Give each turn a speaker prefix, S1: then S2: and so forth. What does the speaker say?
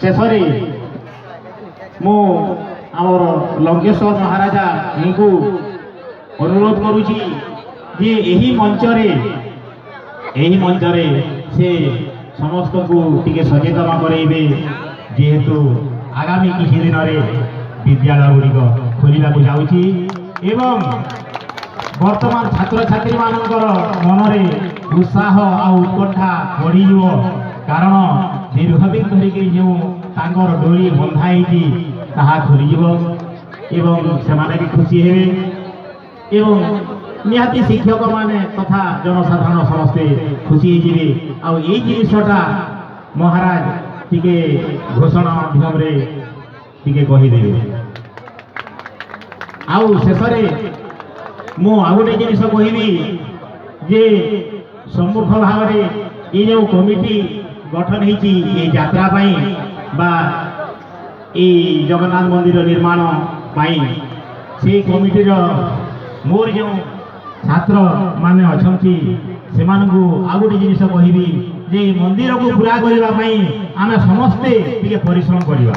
S1: शेषरे मु आमर लंकेश्वर महाराजा को अनुरोध करुची जे यही मंचरे से समस्त को टिके सचेतन करेबे जेहेतु आगामी किसी दिन में विद्यालय गुड़िक खोलने को जाऊँगी एवं वर्तमान छात्र छात्री मानकर मनरे उत्साह आ उत्कंठा बढ़ी कारण दीर्घदिन धरिक जो तांकर डोरी बंधाई ताहा खोलीज एवं से भी खुशी हेबे एवं निहाती शिक्षक माने तथा जनसाधारण समस्ते खुशी होइजिबे आ एई जिनिसटा महाराज टिके घोषणा माध्यम रे टिके कहिदेबे आउ शेषरे मु आ गोटे जिनिस कहबी जे सम्मुख भाव ये जो कमिटी गठन होती ये यात्रा पाई बा ये जगन्नाथ मंदिर निर्माण पाई से कमिटीर मोर जो छात्र माने अछंती से मानकु आ गोटे जिनिस कहबी जे मंदिर को पूरा करबा पई आमे समस्ते टिके परिश्रम करिबा।